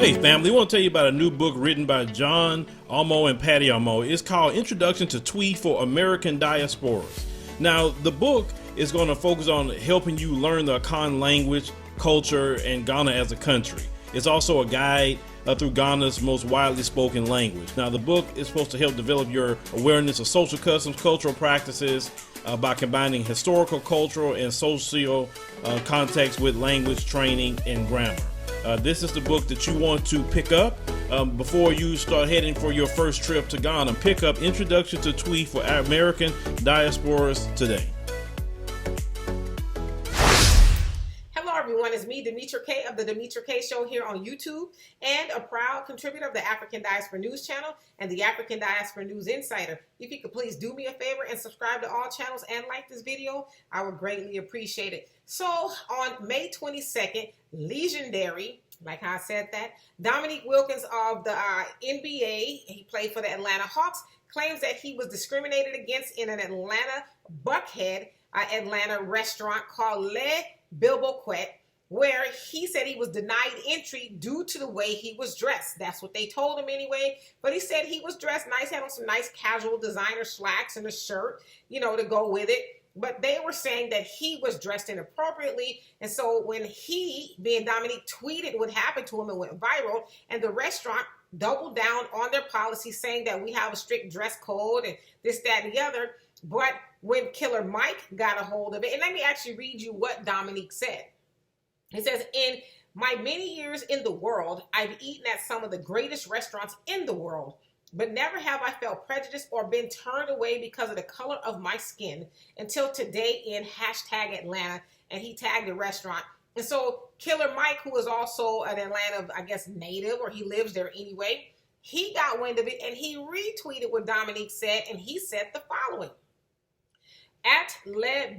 Hey family, I want to tell you about a new book written by John Almo and Patty Almo. It's called Introduction to Twi for American Diasporas. Now, the book is going to focus on helping you learn the Akan language, culture, and Ghana as a country. It's also a guide through Ghana's most widely spoken language. Now, the book is supposed to help develop your awareness of social customs, cultural practices, by combining historical, cultural, and social context with language training and grammar. This is the book that you want to pick up before you start heading for your first trip to Ghana. Pick up Introduction to Twi for American Diasporas today. Hello everyone, it's me, Demetra Kaye of the Demetra Kaye Show here on YouTube and a proud contributor of the African Diaspora News Channel and the African Diaspora News Insider. If you could please do me a favor and subscribe to all channels and like this video, I would greatly appreciate it. So on May 22nd, legendary, like how I said that, Dominique Wilkins of the NBA, he played for the Atlanta Hawks, claims that he was discriminated against in an Atlanta Buckhead, Atlanta restaurant called Bilboquet, where he said he was denied entry due to the way he was dressed. That's what they told him anyway. But he said he was dressed nice, had on some nice casual designer slacks and a shirt, you know, to go with it. But they were saying that he was dressed inappropriately. And so when he, being Dominique, tweeted what happened to him, it went viral. And the restaurant doubled down on their policy, saying that we have a strict dress code and this, that, and the other. But when Killer Mike got a hold of it, and let me actually read you what Dominique said. He says, in my many years in the world, I've eaten at some of the greatest restaurants in the world, but never have I felt prejudiced or been turned away because of the color of my skin until today in #Atlanta, and he tagged the restaurant. And so Killer Mike, who is also an Atlanta, I guess, native, or he lives there anyway, he got wind of it and he retweeted what Dominique said, and he said the following. At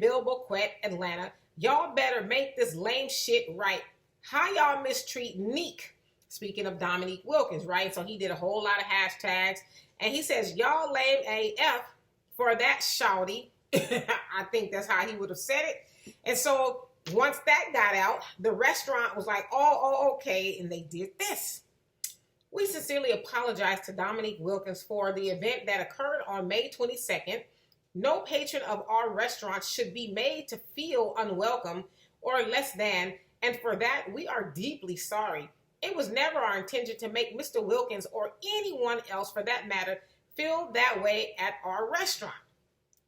Bilboquet, Atlanta, y'all better make this lame shit right. How y'all mistreat Neek? Speaking of Dominique Wilkins, right? So he did a whole lot of hashtags. And he says, y'all lame AF for that shouty. I think that's how he would have said it. And so once that got out, the restaurant was like, oh, okay. And they did this. We sincerely apologize to Dominique Wilkins for the event that occurred on May 22nd. No patron of our restaurant should be made to feel unwelcome or less than, and for that, we are deeply sorry. It was never our intention to make Mr. Wilkins or anyone else, for that matter, feel that way at our restaurant.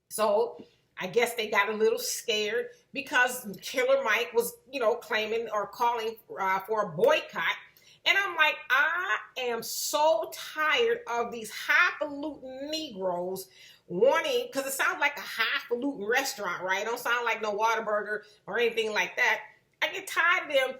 So I guess they got a little scared because Killer Mike was, claiming or calling for a boycott. And I'm like, I am so tired of these highfalutin Negroes wanting, because it sounds like a highfalutin restaurant, right? It don't sound like no Whataburger or anything like that. I get tired of them,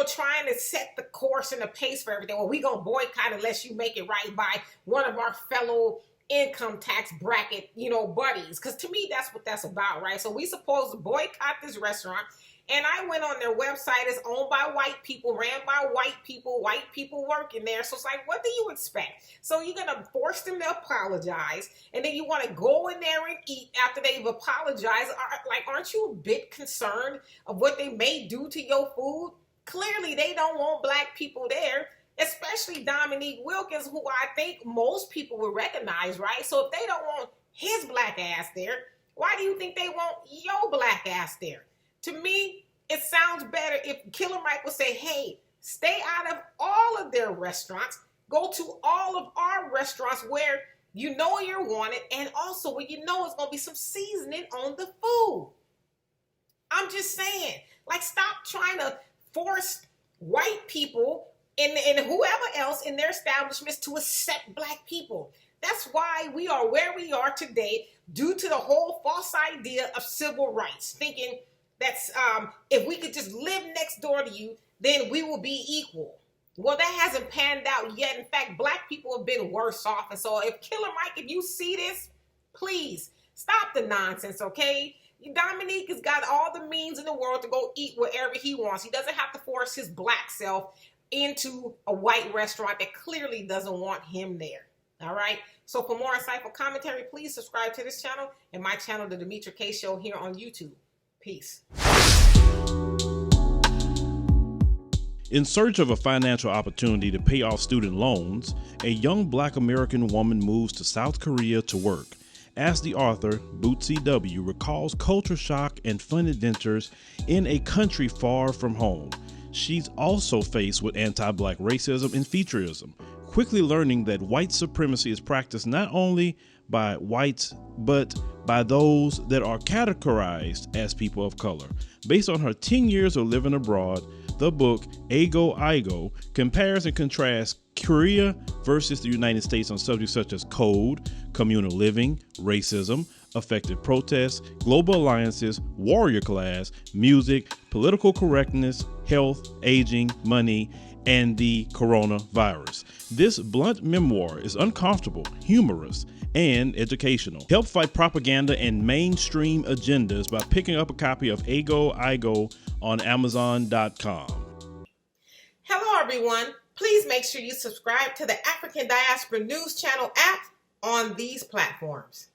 trying to set the course and the pace for everything. Well, we gonna boycott unless you make it right by one of our fellow income tax bracket, buddies. Because to me, that's what that's about, right? So we supposed to boycott this restaurant. And I went on their website. It's owned by white people, ran by white people working there. So it's like, what do you expect? So you're going to force them to apologize, and then you want to go in there and eat after they've apologized. Aren't you a bit concerned of what they may do to your food? Clearly, they don't want black people there, especially Dominique Wilkins, who I think most people would recognize, right? So if they don't want his black ass there, why do you think they want your black ass there? To me, it sounds better if Killer Mike would say, hey, stay out of all of their restaurants. Go to all of our restaurants where you know you're wanted, and also where you know it's going to be some seasoning on the food. I'm just saying, stop trying to force white people and whoever else in their establishments to accept black people. That's why we are where we are today, due to the whole false idea of civil rights, thinking that's if we could just live next door to you, then we will be equal. Well, that hasn't panned out yet. In fact, black people have been worse off. And so if Killer Mike, if you see this, please stop the nonsense, okay? Dominique has got all the means in the world to go eat wherever he wants. He doesn't have to force his black self into a white restaurant that clearly doesn't want him there. All right? So for more insightful commentary, please subscribe to this channel and my channel, The Demetra Kaye Show, here on YouTube. Peace. In search of a financial opportunity to pay off student loans, a young Black American woman moves to South Korea to work. As the author, Bootsy W. recalls culture shock and fun adventures in a country far from home. She's also faced with anti-Black racism and featureism, quickly learning that white supremacy is practiced not only by whites, but by those that are categorized as people of color. Based on her 10 years of living abroad, the book, Ago Igo, compares and contrasts Korea versus the United States on subjects such as code, communal living, racism, effective protests, global alliances, warrior class, music, political correctness, health, aging, money, and the coronavirus. This blunt memoir is uncomfortable, humorous, and educational. Help fight propaganda and mainstream agendas by picking up a copy of Ago Igo on Amazon.com. Hello, everyone. Please make sure you subscribe to the African Diaspora News Channel app on these platforms.